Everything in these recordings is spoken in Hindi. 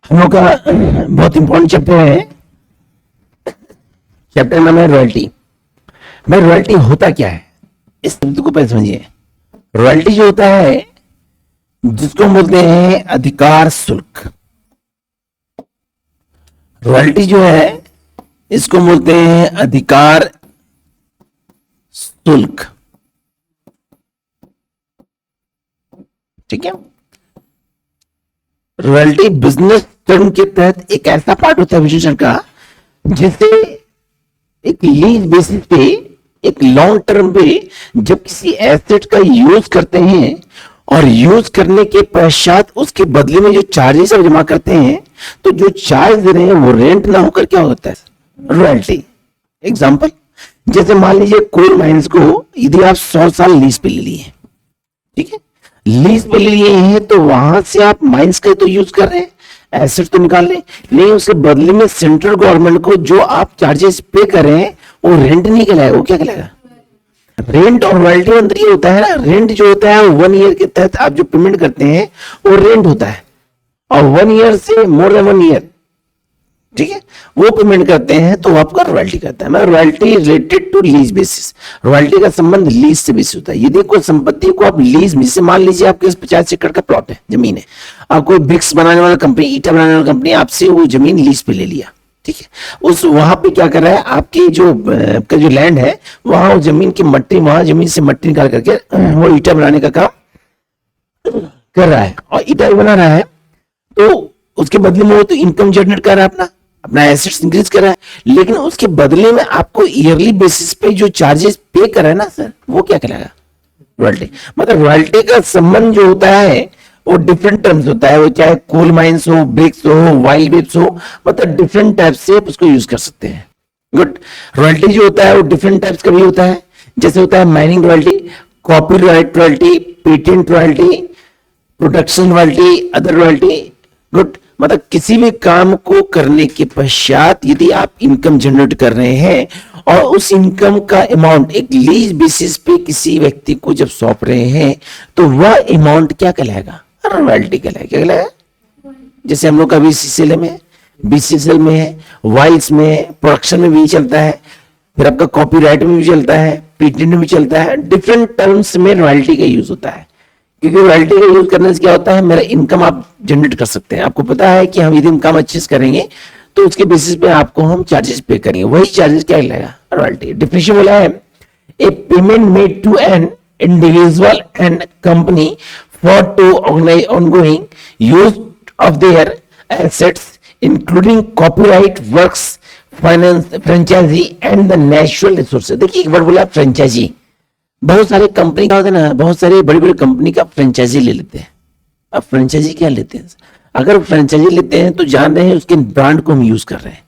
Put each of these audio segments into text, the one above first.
हम लोग का बहुत इंपॉर्टेंट चैप्टर है। चैप्टर नाम है रॉयल्टी। भाई रॉयल्टी होता क्या है, इस शब्द को पहले समझिए। रॉयल्टी जो होता है जिसको बोलते हैं अधिकार शुल्क। रॉयल्टी जो है इसको बोलते हैं अधिकार शुल्क। ठीक है। रॉयल्टी बिजनेस टर्म के तहत एक ऐसा पार्ट होता है विशेषण का जिसे एक लीज बेसिस पे, एक लॉन्ग टर्म पे जब किसी एसेट का यूज करते हैं और यूज करने के पश्चात उसके बदले में जो चार्जेस आप जमा करते हैं, तो जो चार्ज दे रहे हैं वो रेंट ना होकर क्या होता है, रॉयल्टी। एग्जांपल, जैसे मान लीजिए कोल माइंस को यदि आप 100 साल लीज पे ले लिए, ठीक है, लीज पे ले लिए हैं तो वहां से आप माइंस का तो यूज कर रहे हैं, एसेट तो निकाल रहे हैं, लेकिन उसके बदले में सेंट्रल गवर्नमेंट को जो आप चार्जेस पे कर रहे हैं वो रेंट नहीं कहलाएगा, वो क्या कहलाएगा, रेंट। और रॉयल्टी अंदर ये होता है ना, रेंट जो होता है 1 ईयर के तहत आप जो पेमेंट करते हैं वो रेंट होता है, और 1 ईयर से मोर देन 1 ईयर, ठीक है, वो पेमेंट करते हैं तो आपका रॉयल्टी करता है। मैं royalty related to lease basis, royalty का संबंध लीज से बेसिस होता है। यदि कोई संपत्ति को आप लीज में, से मान लीजिए आपके 50 एकड़ का प्लॉट है, जमीन है, आप कोई ब्रिक्स बनाने वाला कंपनी, ईटा बनाने वाला कंपनी आपसे वो जमीन लीज पे ले लिया, ठीक है, उस वहां पे क्या कर रहा है, आपकी जो लैंड है वहां जमीन की मट्टी, वहां जमीन से मट्टी निकाल करके वो ईटा बनाने का काम कर रहा है और ईटा बना रहा है, तो उसके बदले में वो तो इनकम जनरेट कर रहा है, अपना अपना एसेट्स इंक्रीज कर रहा है, लेकिन उसके बदले में आपको ईयरली बेसिस पे जो चार्जेस पे कर रहा है ना सर, वो क्या कहलाएगा, रॉयल्टी। मतलब रॉयल्टी का संबंध जो होता है वो डिफरेंट टर्म्स होता है, वो चाहे कोल माइंस हो, ब्रिक्स हो, वाइल्ड वेब्स हो, मतलब डिफरेंट टाइप से आप उसको यूज कर सकते हैं। गुड। रॉयल्टी जो होता है वो डिफरेंट टाइप्स का भी होता है, जैसे होता है mining royalty, copyright royalty, patent royalty, protection royalty, other royalty. Good. मतलब किसी भी काम को करने के पश्चात यदि आप इनकम जनरेट कर रहे हैं और उस इनकम का अमाउंट एक लीज बेसिस पे किसी व्यक्ति को जब सौंप रहे हैं तो वह अमाउंट क्या कहलाएगा, रॉयल्टी कहलाएगा। क्या कहलाएगा, जैसे हम लोग का बीसीसीएल में, बीसीसीएल में है, वाइल्स में, प्रोडक्शन में भी चलता है, फिर आपका कॉपीराइट में भी चलता है, पेटेंट में भी चलता है, डिफरेंट टर्म्स में रॉयल्टी का यूज होता है। क्योंकि रॉयल्टी का यूज करने से क्या होता है, मेरा इनकम आप जनरेट कर सकते हैं। आपको पता है कि हम यदि इनकम अच्छे से करेंगे तो उसके बेसिस पे आपको हम चार्जेस पे करेंगे, वही चार्जेस क्या लगेगा, रॉयल्टी। डिफिनेशन बोला है, a payment made to an individual and company for to organise ongoing use of their assets including copyright works, finance, franchisee and the natural resources. देखिए एक वर्ड बोला फ्रेंचाइजी, बहुत सारे कंपनी का होता है ना, बहुत सारे बड़ी बड़ी कंपनी का फ्रेंचाइजी ले लेते हैं। अब फ्रेंचाइजी क्या लेते हैं, अगर फ्रेंचाइजी लेते हैं तो जान रहे हैं उसके ब्रांड को हम यूज कर रहे हैं,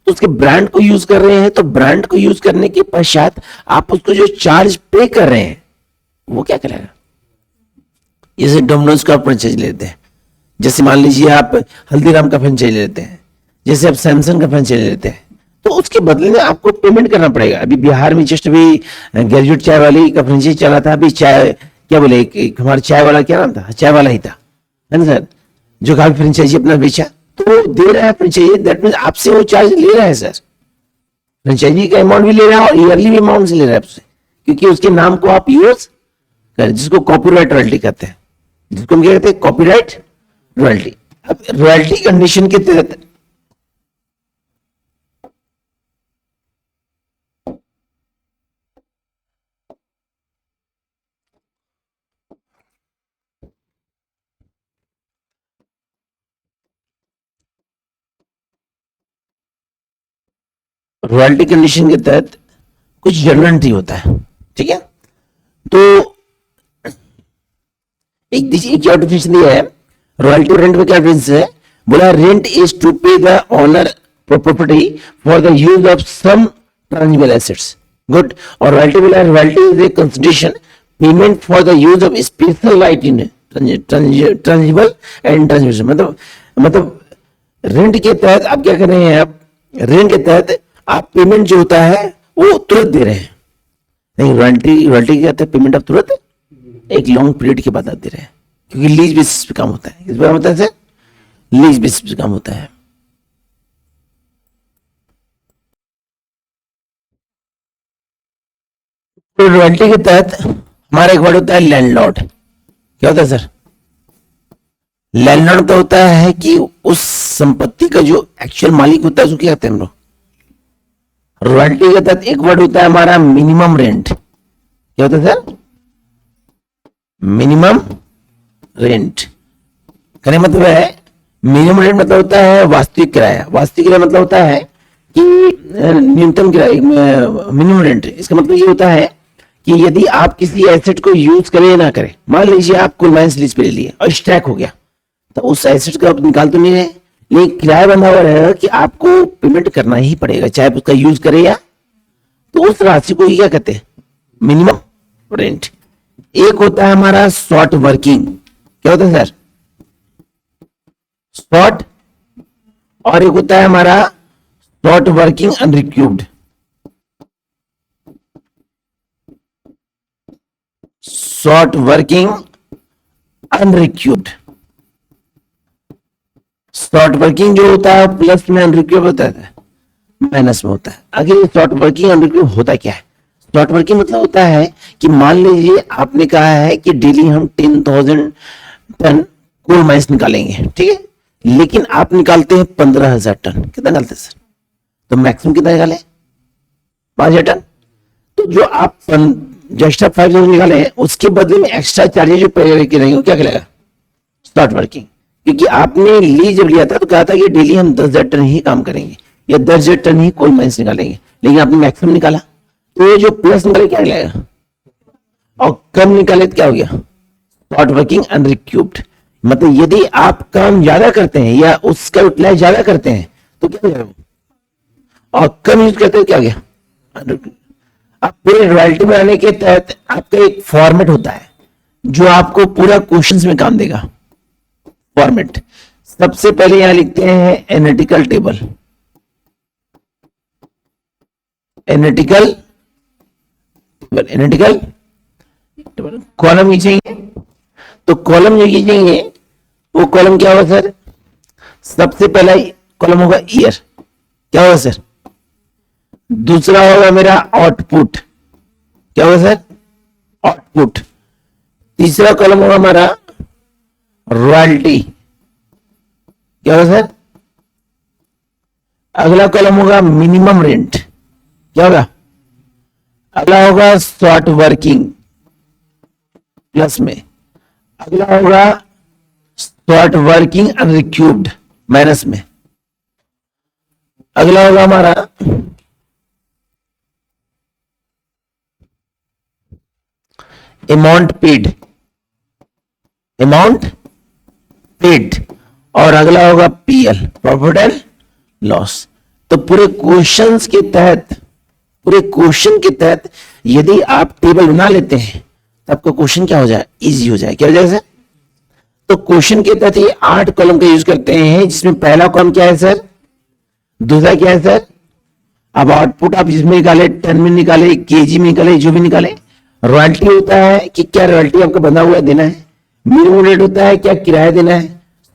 तो उसके ब्रांड को यूज कर रहे हैं, तो ब्रांड को यूज करने के पश्चात आप उसको जो चार्ज पे कर रहे हैं वो क्या कहलाएगा। जैसे डोमिनोज का फ्रेंचाइजी लेते हैं, जैसे मान लीजिए आप हल्दीराम का फ्रेंचाइजी लेते हैं, जैसे आप सैमसंग का फ्रेंचाइजी लेते हैं, तो उसके बदले में आपको पेमेंट करना पड़ेगा। अभी बिहार में जस्ट अभी ग्रेजुएट चाय वाली का फ्रेंचाइजी चला था, अभी चाय क्या बोले, हमारा चाय वाला क्या नाम था, चाय वाला ही था, है ना सर, जो काफी फ्रेंचाइजी अपना बेचा, तो वो दे रहा है फ्रेंचाइजी, दैट मीन आपसे वो चार्ज ले रहा है सर, फ्रेंचाइजी का अमाउंट भी ले रहा है और ईयरली भी अमाउंट से ले रहा है आपसे, क्योंकि उसके नाम को आप यूज कर, जिसको कॉपीराइट रॉयल्टी कहते हैं, जिसको हम क्या कहते हैं, कॉपीराइट रॉयल्टी। अब रॉयल्टी कंडीशन के तहत रॉयल्टी कंडीशन के तहत कुछ जनरल एंट्री होता है, ठीक है। तो एक क्या डिफिनेशन दिया है, रॉयल्टी रेंट में क्या डिफरेंस है, बोला rent is to pay the owner property for the use of some tangible assets. Good. और रॉयल्टी बोला royalty is a consideration payment for the use of special right in tangible and tangible. मतलब रेंट के तहत आप क्या कर रहे हैं, आप रेंट के तहत आप पेमेंट जो होता है वो तुरंत दे रहे हैं, नहीं रॉयल्टी क्या होता है, पेमेंट आप तुरंत एक लॉन्ग पीरियड के बाद आप दे रहे हैं, क्योंकि लीज बेसिस पे काम होता है। किस पे काम होता है सर, लीज बेसिस पे काम होता है। तो रॉयल्टी के तहत हमारा एक वर्ड होता है लैंडलॉर्ड। क्या होता है सर? लैंडलॉर्ड का होता है कि उस संपत्ति का जो एक्चुअल मालिक होता है उसको क्या कहते हैं हम लोग? रॉयल्टी के तहत एक वर्ड होता है हमारा मिनिमम रेंट। क्या होता है सर? Minimum rent. कहने मतलब है, मिनिमम रेंट मतलब होता है वास्तविक किराया। वास्तविक किराया मतलब होता है कि न्यूनतम किराया, मिनिमम रेंट। इसका मतलब ये होता है कि यदि आप किसी एसेट को यूज करें या ना करें, मान लीजिए आप कोल माइंस लीज पे ले लिए और स्ट्राइक हो गया, तो उस एसेट को आप निकाल तो नहीं रहे, लेकिन किराया बंधा हुआ रहेगा कि आपको पेमेंट करना ही पड़ेगा, चाहे उसका यूज करे या। तो उस राशि को क्या कहते हैं? Minimum rent. एक होता है हमारा शॉर्ट वर्किंग। क्या होता है सर? शॉर्ट। और एक होता है हमारा short working unrecouped. Short working unrecouped. Short working जो होता है प्लस में, अनरिक्यूब होता है माइनस में होता है। आगे शॉर्ट वर्किंग अनरिक्यूब होता क्या है? शॉर्ट वर्किंग मतलब होता है कि मान लीजिए आपने कहा है कि डेली हम 10,000 टन कोल माइंस निकालेंगे, ठीक है, लेकिन आप निकालते हैं 15,000 टन। कितना निकालते हैं सर? तो मैक्सिमम कितना निकाले? 5,000 टन। तो जो आप जो एक्स्ट्रा 5,000 निकाले हैं उसके बदले में एक्स्ट्रा चार्जेज जो पे करेंगे क्या कहलाएगा? Short working. क्योंकि आपने लीज जब लिया था तो कहा था कि डेली हम 10,000 टन ही काम करेंगे या 10,000 टन ही कोल माइंस निकालेंगे, लेकिन आपने मैक्सिमम निकाला, तो ये जो प्लस निकाले क्या कहलाएगा? और कम निकाले तो क्या हो गया? Short working unrecouped. मतलब यदि आप काम ज्यादा करते हैं या उसका यूटिलाइज ज्यादा करते हैं तो क्या हो जाएगा? और कम यूज करते हो क्या हो गया? अब पूरे रॉयल्टी बनाने के तहत आपका एक फॉर्मेट होता है जो आपको पूरा क्वेश्चंस में काम देगा। फॉर्मेट सबसे पहले यहां लिखते हैं analytical table. Analytical analytical column खींचेंगे, तो कॉलम जो खींचेंगे वो कॉलम क्या होगा सर? सबसे पहला कॉलम होगा ईयर। क्या होगा सर? दूसरा होगा मेरा आउटपुट। क्या होगा सर? आउटपुट। तीसरा कॉलम होगा हमारा रॉयल्टी। क्या होगा सर? अगला कॉलम होगा मिनिमम रेंट। क्या होगा? अगला होगा शॉर्ट वर्किंग प्लस में। अगला होगा शॉर्ट वर्किंग अनरिक्यूब्ड माइनस में। अगला होगा हमारा अमाउंट पेड। Amount paid. और अगला होगा पीएल, प्रॉफिट एंड लॉस। तो पूरे क्वेश्चंस के तहत, पूरे क्वेश्चन के तहत यदि आप टेबल बना लेते हैं तो आपका क्वेश्चन क्या हो जाए? इजी हो जाए। क्या हो जाएगा सर? तो क्वेश्चन के तहत ये 8 कॉलम का यूज करते हैं, जिसमें पहला कॉलम क्या है सर? दूसरा क्या है सर? अब आउटपुट आप जिसमें निकाले, टन में निकाले, केजी में निकाले, जो भी निकाले। रॉयल्टी होता है कि क्या रॉयल्टी आपका बंधा हुआ देना है। मिनिमम रेट होता है क्या किराया देना है।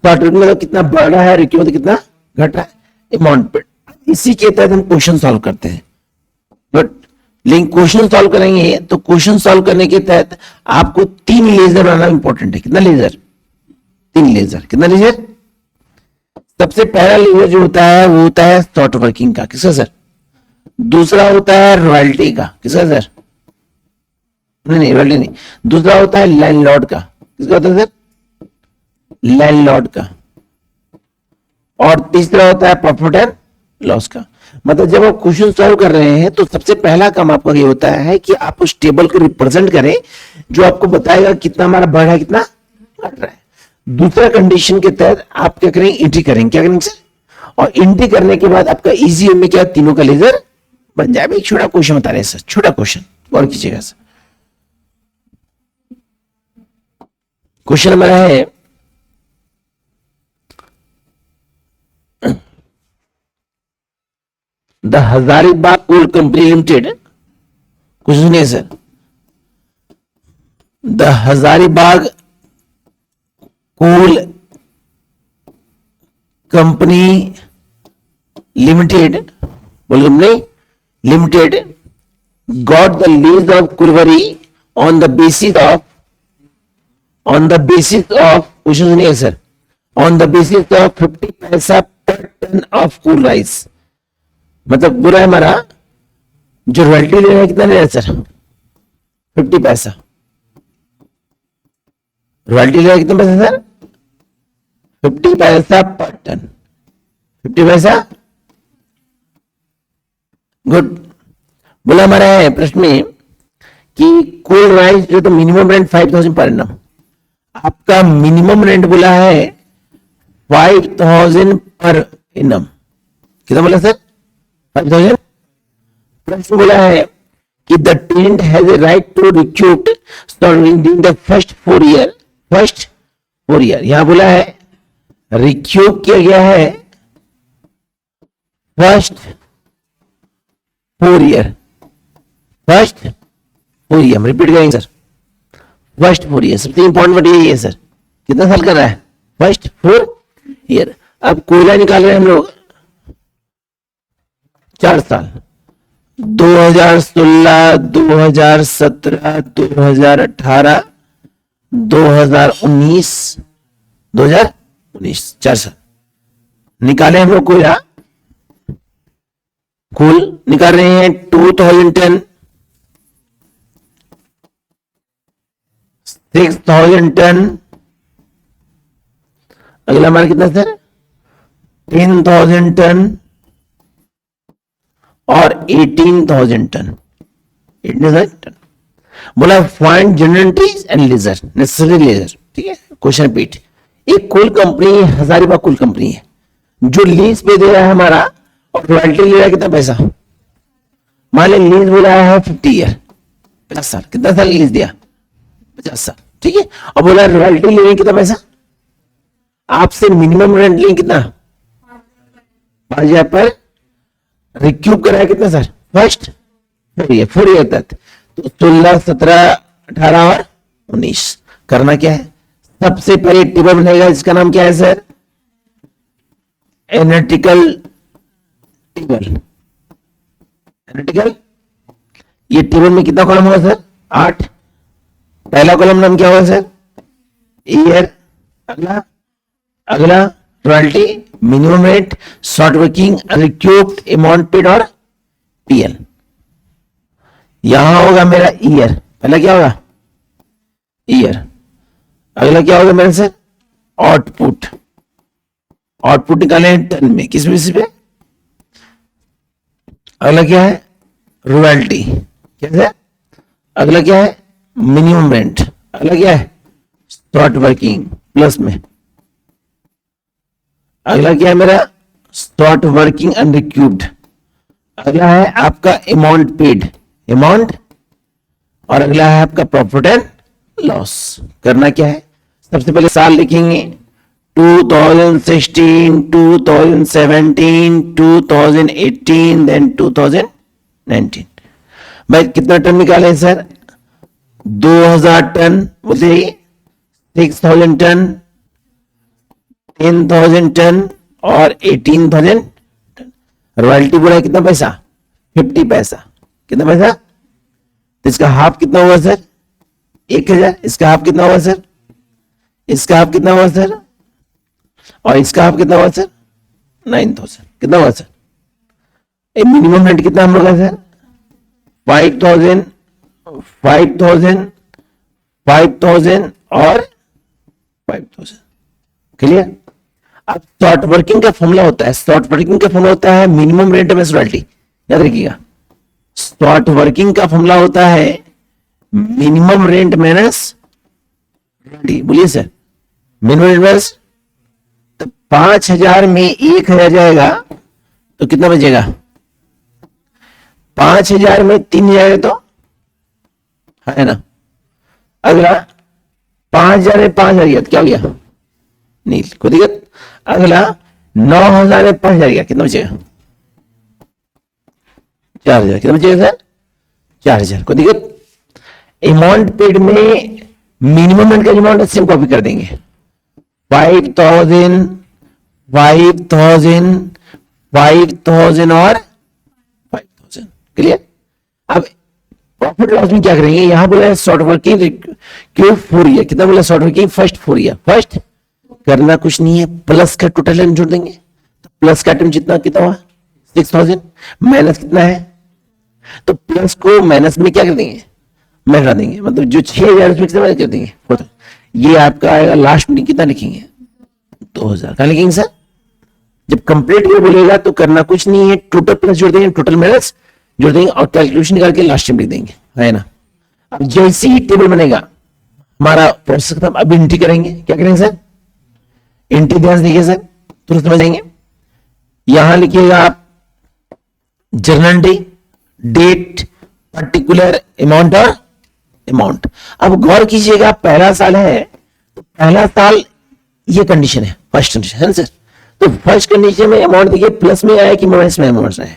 शॉर्ट मतलब कितना बढ़ रहा है, रिक्यू मतलब कितना घट रहा है। अमाउंट पे इसी के तहत हम क्वेश्चन सॉल्व करते हैं। बट लेकिन क्वेश्चन सॉल्व करेंगे तो क्वेश्चन सॉल्व करने के तहत आपको 3 लेजर बनाना इंपॉर्टेंट है। कितना लेजर? 3 लेजर। कितना लेजर? सबसे पहला लेजर जो होता है वो होता है शॉर्ट वर्किंग का। किसका सर? दूसरा होता है रॉयल्टी का। किसका सर? नहीं रॉयल्टी नहीं। दूसरा होता है लैंडलॉर्ड का। किसका होता है सर? लैंडलॉर्ड का। और तीसरा होता है प्रॉफिट एंड लॉस का। मतलब जब आप क्वेश्चन सॉल्व कर रहे हैं तो सबसे पहला काम आपका ये होता है कि आप उस टेबल को रिप्रेजेंट करें जो आपको बताएगा कितना हमारा बढ़ रहा है, कितना घट रहा है। दूसरा कंडीशन के तहत आप क्या करेंगे? एंट्री करेंगे। क्या करेंगे सर? और एंट्री करने के बाद आपका इजी में क्या तीनों का लेजर बन जाए। एक छोटा क्वेश्चन बता रहे हैं सर, छोटा क्वेश्चन और कीजिएगा सर। क्वेश्चन हमारा है the Hazaribagh coal company limited. कुछ सुनिए sir. The Hazaribagh coal company limited, बोल company limited got the lease of Kulwari on the basis of question सुनिए sir, on the basis of 50 पैसा per ton of cool rice। मतलब पूरा हमारा जो रॉयल्टी ले रहा है कितना ले रहा है सर, 50 पैसा। रॉयल्टी ले रहा है कितना पैसा सर, 50 पैसा पर टन, 50 पैसा। गुड। बोला हमारा है प्रश्न में कि कोल राइस जो तो मिनिमम रेंट 5000 पर एनम, आपका मिनिमम रेंट बोला है 5000 पर एनम। कितना बोला सर, 5000। प्रश्न बोला है कि the tenant has a right to recruit during the first 4 year. First 4 year यहां बोला है रिक्रूट किया गया है फर्स्ट 4 ईयर। फर्स्ट 4 ईयर हम रिपीट करेंगे सर, फर्स्ट 4 ईयर सबसे इंपॉर्टेंट वर्ड यही है सर। कितना साल कर रहा है, फर्स्ट 4 ईयर। अब कोयला निकाल रहे हैं हम लोग 4 साल, 2016, 2017, 2018, 2019, 2019 4 साल निकाले हम लोग कोयला। कुल निकाल रहे हैं 2010, 6000 टन। अगला हमारा कितना सर, 10,000 टन और 18,000 टन, 18,000 टन। बोला find journal entries and ledger, necessary ledger. ठीक है, क्वेश्चन रिपीट। एक coal company Hazaribagh coal company है जो लीज पे दे रहा है हमारा, और रॉयल्टी ले रहा है कितना पैसा। मान लीजिए लीज बोला है 50 ईयर, 50 साल। कितना साल लीज दिया, 50 साल। ठीक है, और बोला रॉयल्टी ले रहे हैं कितना पैसा, आपसे मिनिमम रेंट लेंगे कितना, 5000 पर। रिक्यूब कराया कितना सर, फर्स्ट 4 ईयर तक, तो 16, 17, 18 और 19। करना क्या है, सबसे पहले टेबल बनेगा, इसका नाम क्या है सर, एनालिटिकल टेबल। एनालिटिकल, ये टेबल में कितना कॉलम होगा सर, 8। पहला कॉलम नाम क्या होगा सर, ईयर। अगला royalty, minimum rate, short working, unrecouped, amount paid और पीएल। यहां होगा मेरा ईयर, पहला क्या होगा ईयर। अगला क्या होगा मेरा सर, आउटपुट। आउटपुट निकाले टन में, किस बेसिस पे। अगला क्या है, रॉयल्टी। क्या है, अगला क्या है, मिनिमम रेंट। अगला क्या है, शॉर्ट वर्किंग प्लस में। अगला क्या है मेरा, शॉर्ट वर्किंग अनरिक्यूब्ड। अगला है आपका अमाउंट पेड, अमाउंट। और अगला है आपका प्रॉफिट एंड लॉस। करना क्या है, सबसे पहले साल लिखेंगे 2016, 2017, 2018, देन 2019। भाई कितना टन निकाले हैं सर, 2000 टन। बोलते 6000 टन, 10,000 टन और 18,000 टन। रॉयल्टी बोला कितना पैसा, 50 पैसा। कितना पैसा, तो इसका हाफ कितना हुआ सर, 1000। इसका हाफ कितना हुआ सर, इसका हाफ कितना हुआ सर, और इसका हाफ कितना हुआ सर, 9,000। कितना हुआ सर, मिनिमम रेंट कितना हम लोग का सर, 5,000, 5,000, 5,000 और 5,000। क्लियर। अब शॉर्ट वर्किंग का फॉर्मूला होता है, शॉर्ट वर्किंग का फॉर्मूला होता है मिनिमम रेंट में रॉयल्टी। याद रखिएगा, शॉर्ट वर्किंग का फॉर्मूला होता है मिनिमम रेंट माइनस रॉयल्टी। बोलिए सर, मिनिमम रेंट माइनस, तो 5,000 में 1,000 जाएगा तो कितना बचेगा, 5,000 में 3,000 तो है ना। अगला 5,000 में 5,000 गया तो क्या हो गया, नील, कोई दिक्कत। अगला 9,000 में 5,000 गया, कितना बचेगा, 4,000। कितना बचेगा सर, 4,000, कोई दिक्कत। अमाउंट पेड में मिनिमम रेंट का अमाउंट सेम कॉपी कर देंगे, 5,000, 5,000, 5,000 और 5,000। क्लियर। अब प्रॉफिट लॉस में क्या करेंगे, यहां बोला है शॉर्ट वर्किंग क्यों 4 ईयर, कितना बोला short working first 4 year. First करना कुछ नहीं है, प्लस का टोटल टाइम जोड़ देंगे, तो प्लस का टाइम जितना कितना हुआ 6,000, माइनस कितना है, तो प्लस को माइनस में क्या कर देंगे, मिला देंगे, मतलब जो 6,000 उसमें कितना कर देंगे 4,000। ये आपका आएगा लास्ट में कितना लिखेंगे 2,000 का लिखेंगे सर। जब कंप्लीट ये बोलेगा तो करना कुछ नहीं है, टोटल प्लस जोड़ देंगे, टोटल माइनस जोड़ देंगे और कैलकुलेशन निकाल के लास्ट में लिख देंगे, है ना। अब जैसे ही टेबल बनेगा हमारा प्रोसेस खत्म। अब एंट्री करेंगे, क्या करेंगे सर, एंट्री ध्यान से देखिए सर, तुरंत समझ जाएंगे। यहां लिखिएगा आप journal day, date, particular amount और अमाउंट। अब गौर कीजिएगा पहला साल है तो पहला साल ये कंडीशन है, फर्स्ट कंडीशन है ना सर। तो फर्स्ट कंडीशन में अमाउंट देखिए प्लस में आया कि माइनस में अमाउंट आया,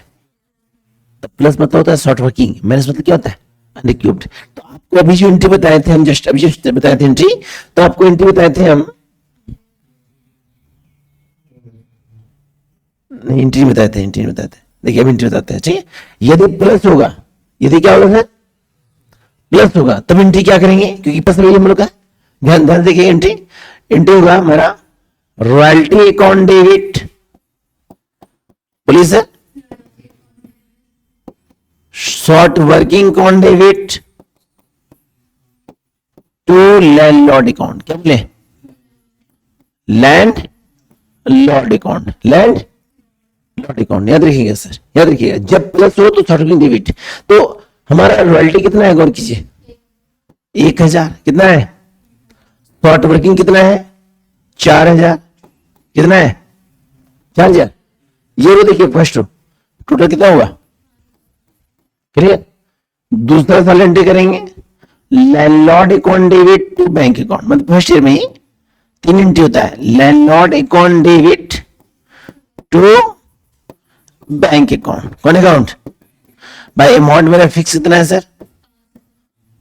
तो प्लस मतलब होता है शॉर्ट वर्किंग, माइनस मतलब क्या होता है अनरिक्यूब्ड। तो आपको अभी जो एंट्री बताए थे हम, जस्ट अभी जस्ट बताए थे एंट्री, तो आपको एंट्री बताए थे हम, नहीं एंट्री बताए थे, एंट्री बताए थे, देखिए अब एंट्री बताते हैं, ठीक है। यदि प्लस होगा, यदि क्या होगा सर प्लस होगा, तब एंट्री क्या करेंगे, क्योंकि प्लस में हम लोग का ध्यान ध्यान देखिए। एंट्री एंट्री होगा हमारा रॉयल्टी अकाउंट डेबिट, बोलिए sir, short working account debit to landlord account, क्या बोले landlord account, landlord account, याद रखिएगा सर, याद रखिएगा। जब प्लस हो तो शॉर्ट वर्किंग डेबिट, तो हमारा रॉयल्टी कितना है गौर कीजिए 1,000, कितना है शॉर्ट वर्किंग कितना है 4,000, कितना है 4,000। ये वो देखिए फर्स्ट टोटल कितना हुआ, क्लियर। दूसरा साल एंट्री करेंगे landlord account debit to bank account, मतलब फर्स्ट ईयर में ही 3 एंट्री होता है, landlord account debit to bank account, कौन अकाउंट भाई, अमाउंट मेरा फिक्स कितना है सर,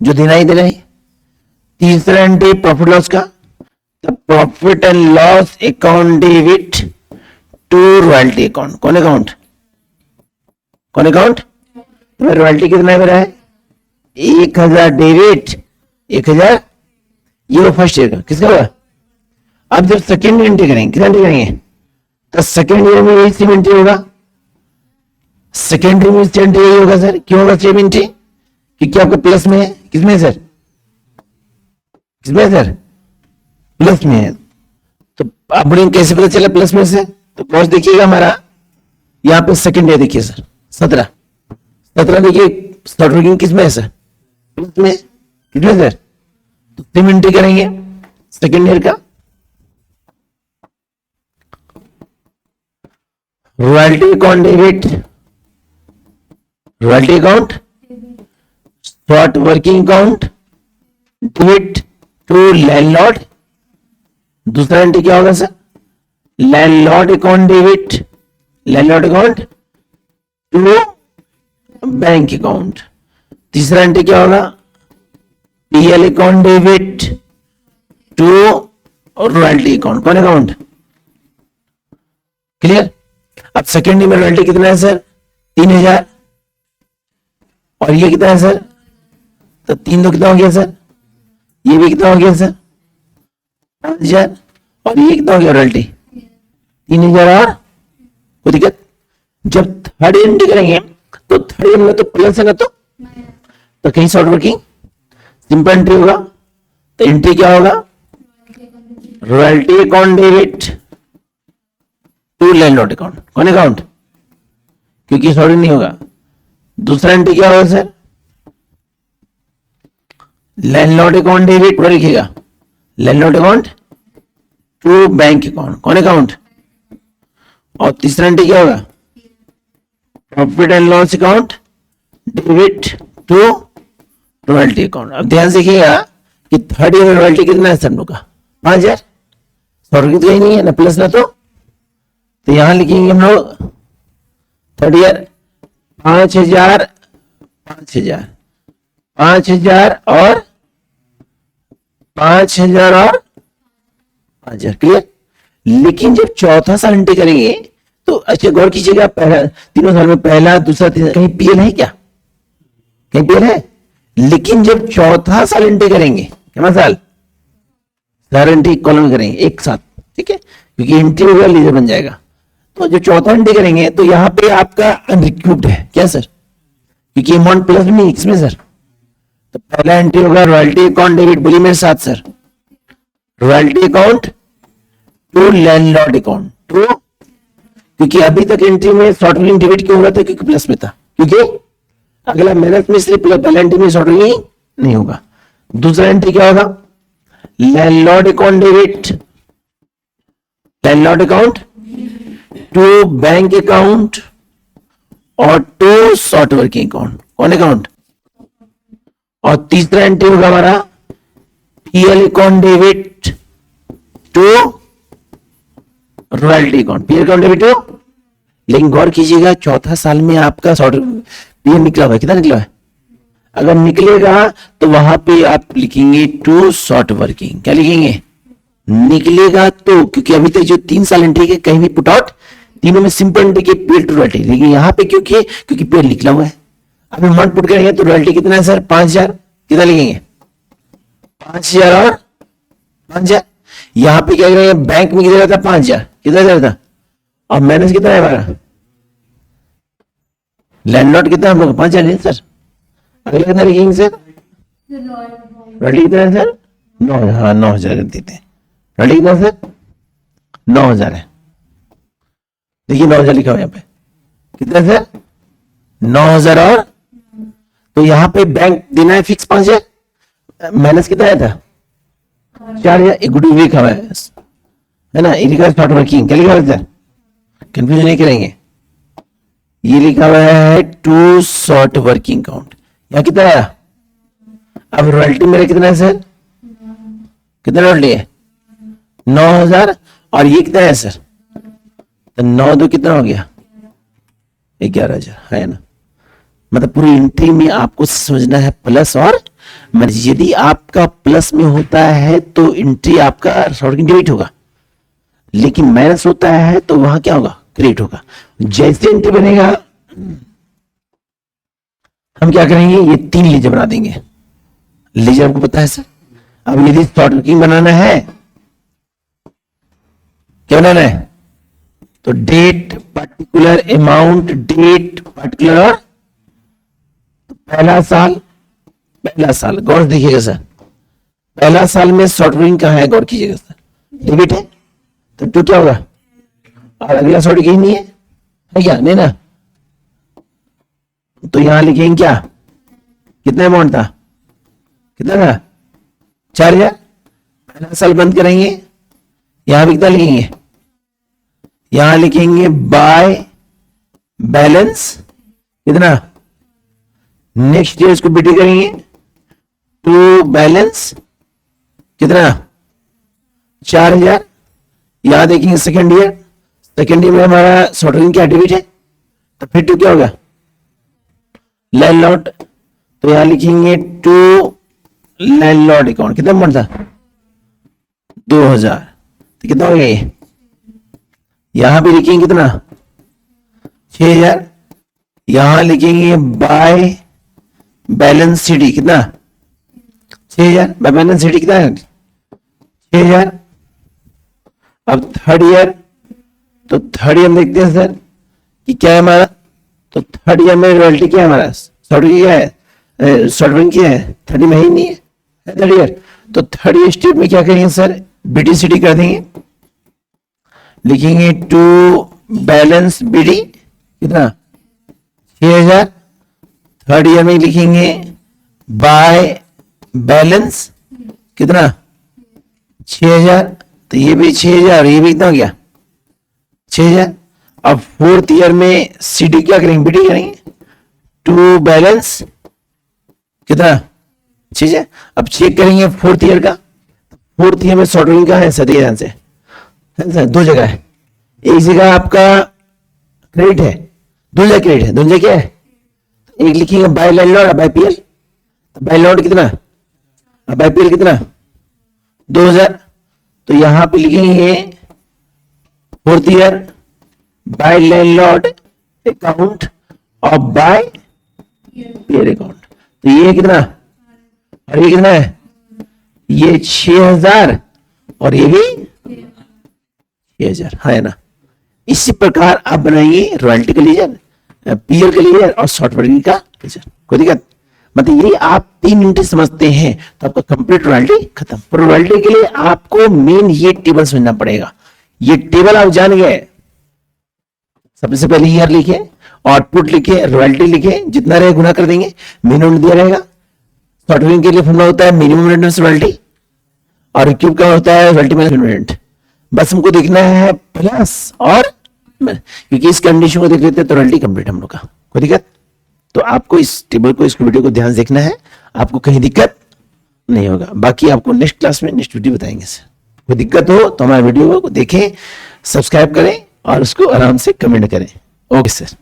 जो देना ही देना ही। तीसरा एंट्री प्रॉफिट लॉस का, profit and loss account debit to royalty account, कौन अकाउंट, कौन अकाउंट, तो रॉयल्टी कितना है मेरा है 1,000 डेबिट 1,000, ये वो फर्स्ट ईयर का किसका हुआ। अब जब सेकेंड एंट्री करेंगे, कितना एंट्री करेंगे, तो सेकेंड ईयर में यही सेम एंट्री होगा, सेकेंडरी में एंट्री यही होगा सर। क्यों होगा सेम एंट्री, क्योंकि आपका प्लस में है, किसमें है सर, किसमें है सर प्लस में है। तो आप बोलेंगे कैसे पता चला प्लस में से, तो कॉस्ट देखिएगा हमारा यहाँ पे सेकेंड ईयर देखिए सर 17 देखिए शॉर्ट वर्किंग किसमें है सर प्लस में, कितने सर, तो सेम एंट्री करेंगे सेकेंड ईयर का। Royalty account debit, royalty account short working account debit to landlord, दूसरा एंट्री क्या होगा sir landlord account debit, landlord account to bank account, तीसरा एंट्री क्या होगा PL account debit to royalty account, कौन अकाउंट, क्लियर। अब सेकेंड में रॉयल्टी कितना है सर 3,000, और ये कितना है सर, तो 3 दो कितना हो गया सर, ये भी कितना हो गया सर 5,000, और ये कितना हो गया रॉयल्टी 3,000 और कोई दिक्कत। जब थर्ड एंट्री करेंगे तो थर्ड ईयर में तो प्लस है ना, तो कहीं शॉर्ट वर्किंग सिंपल एंट्री होगा, तो एंट्री क्या होगा royalty account debit to landlord account, कौन अकाउंट, क्योंकि शॉर्ट नहीं होगा। दूसरा एंट्री क्या होगा सर लैंडलॉर्ड अकाउंट डेबिट, पूरा लिखिएगा landlord account to bank account, कौन अकाउंट, और तीसरा एंट्री क्या होगा profit and loss account debit to royalty account. अब ध्यान से देखिएगा कि थर्ड ईयर में रॉयल्टी कितना है सर हम लोग का 5,000, शॉर्ट तो कहीं नहीं है ना प्लस ना, तो यहां लिखेंगे हम लोग थर्ड ईयर 5,000 5,000 5,000 और 5,000 और 5,000, क्लियर। लेकिन जब चौथा साल एंट्री करेंगे तो अच्छा गौर कीजिएगा, पहला तीनों साल में पहला दूसरा तीसरा कहीं पीएल है क्या? कहीं पीएल है? लेकिन जब चौथा साल एंट्री करेंगे, कितना साल? सारे एंट्री कॉलम करेंगे एक साथ, ठीक है, क्योंकि एंट्री होगा लीजर बन जाएगा। तो जो चौथा एंट्री करेंगे तो यहाँ पे आपका अनरिक्यूब्ड है क्या सर? क्योंकि अमाउंट प्लस नहीं इसमें सर। तो पहला एंट्री होगा रॉयल्टी अकाउंट डेबिट, बोलिए मेरे साथ sir, royalty account to landlord account, true. क्योंकि अभी तक एंट्री में शॉर्ट रनिंग डेबिट क्यों हो रहा था? क्योंकि प्लस में था, क्योंकि अगला मेहनत में इसलिए पहला एंट्री में शॉर्ट रनिंग नहीं होगा। दूसरा एंट्री क्या होगा? Landlord account debit, landlord account to bank account और टू शॉर्ट वर्किंग अकाउंट, कौन अकाउंट? और तीसरा एंट्री होगा हमारा PL account debit to royalty account, PL account debit to. लेकिन गौर कीजिएगा चौथा साल में आपका शॉर्ट पीएल निकला हुआ है, कितना निकला है? अगर निकलेगा तो वहां पे आप लिखेंगे टू शॉर्ट वर्किंग, क्या लिखेंगे? निकलेगा तो, क्योंकि अभी तक जो 3 साल एंट्री के कहीं भी पुट आउट, तीनों में सिंपल एंट्री के पीएल टू रॉयल्टी, लेकिन यहाँ पे क्योंकि पीएल निकला हुआ है। अब अमाउंट पुट करेंगे तो रॉयल्टी कितना है सर? 5000, कितना लिखेंगे? 5000 और 5000। यहाँ पे क्या करेंगे? बैंक में कितना था? 5000, कितना दे रहा था? और माइनस कितना है हमारा? लैंडलॉर्ड कितना हम लोग? 5000 है सर। अगला कितना लिखेंगे सर? रॉयल्टी कितना है सर? 9000, हाँ 9000 देते हैं। रॉयल्टी कितना सर? 9000 है। देखिए 9000 लिखा हुआ यहाँ पे, कितना सर? 9000 और, तो यहाँ पे बैंक देना है फिक्स 5000, माइनस कितना आया था? 4000। एक गुड लिखा हुआ है ना, ये लिखा है शॉर्ट वर्किंग, क्या लिखा हुआ है सर? कंफ्यूजन नहीं करेंगे, ये लिखा हुआ है टू शॉर्ट वर्किंग अकाउंट। यहाँ कितना आया? अब रॉयल्टी मेरा कितना है सर? कितना रॉयल्टी है? 9000, और ये कितना है सर? तो 9 कितना हो गया? 11000, है ना। मतलब पूरी एंट्री में आपको समझना है प्लस और माइनस। यदि आपका प्लस में होता है तो एंट्री आपका शॉर्ट डेबिट होगा, लेकिन माइनस होता है तो वहां क्या होगा? क्रेडिट होगा। जैसे एंट्री बनेगा हम क्या करेंगे? ये 3 लेजर बना देंगे। लेजर आपको पता है सर। अब यदि शॉर्ट वर्किंग बनाना है, क्या बनाना है? तो date, particular amount, date particular, और पहला साल गौर से देखिएगा सर। पहला साल में शॉर्ट वर्किंग कहां है? गौर कीजिएगा सर, डेबिट है तो टू क्या होगा? और अगला शॉर्ट वर्किंग नहीं है क्या? नहीं ना, तो यहां लिखेंगे क्या? कितना अमाउंट था? कितना था? 4000। पहला साल बंद करेंगे, यहां भी कितना लिखेंगे? यहां लिखेंगे बाय बैलेंस कितना? नेक्स्ट ईयर इसको बीटी करेंगे टू बैलेंस कितना? 4000। यहां देखेंगे सेकेंड ईयर में हमारा शॉर्ट वर्किंग क्या? डेबिट है, तो फिर टू क्या होगा? लैंडलॉर्ड, तो यहां लिखेंगे टू लैंडलॉर्ड अकाउंट, कितना अमाउंट था? 2000, तो कितना हो गया ये? यहां भी लिखेंगे कितना? 6000। यहां लिखेंगे बाय बैलेंस सीडी कितना? 6000। बाय बैलेंस सीडी कितना है? 6000। अब थर्ड ईयर, तो थर्ड ईयर देखते हैं सर कि क्या है हमारा। तो थर्ड ईयर में रॉयल्टी क्या है हमारा? शॉर्ट क्या है? शॉर्ट वर्किंग क्या है? थर्ड में ही नहीं है थर्ड ईयर। तो थर्ड ईयर स्टेप में क्या करेंगे सर? बीटीसीडी कर देंगे, लिखेंगे टू बैलेंस बीडी कितना? 6000। थर्ड ईयर में लिखेंगे बाय बैलेंस कितना? 6000, तो ये भी 6000, ये भी कितना हो गया? 6000। अब फोर्थ ईयर में सीडी क्या करेंगे? बीडी करेंगे टू बैलेंस कितना? 6000। अब चेक करेंगे फोर्थ ईयर का। फोर्थ ईयर में शॉर्ट वर्किंग का है सर? ध्यान से, दो जगह है। एक जगह आपका क्रेडिट है, दो जगह क्रेडिट है। दोनों जगह क्या है? एक लिखेंगे बाय लैंडलॉर्ड और बाय पीएल। बाय लैंडलॉर्ड कितना? बाय पीएल कितना? 2000। तो यहां पे लिखेंगे 4th year by landlord account और बाय पेयर अकाउंट। तो ये कितना और ये कितना है, ये 6000 और ये भी 6000 है ना। इसी प्रकार आप बनाइए रॉयल्टी का लीजर, पीयर का लीजर और सॉफ्टवेयर का लीजर। कोई दिक्कत मतलब यही आप 3 यूनिट समझते हैं तो आपका कंप्लीट रॉयल्टी खत्म। पर रॉयल्टी के लिए आपको मेन ये टेबल समझना पड़ेगा। ये टेबल आप जान गए, सबसे पहले ईयर लिखे, आउटपुट लिखे, रॉयल्टी लिखे, जितना रहे गुना कर देंगे, मिनिमम दिया रहेगा। सॉफ्टवेयर के लिए फॉर्मूला होता है मिनिमम रेंडम रॉयल्टी और क्यूब का होता है रॉयल्टी माइनस मिनिमम। बस हमको देखना है प्लस और, क्योंकि इस कंडीशन को देख लेते हैं तो रॉयल्टी कंप्लीट हम लोग का। कोई दिक्कत? तो आपको इस टेबल को, इस वीडियो को ध्यान से देखना है, आपको कहीं दिक्कत नहीं होगा। बाकी आपको नेक्स्ट क्लास में नेक्स्ट वीडियो बताएंगे सर। कोई दिक्कत हो तो हमारे वीडियो को देखें, सब्सक्राइब करें और उसको आराम से कमेंट करें। Okay sir.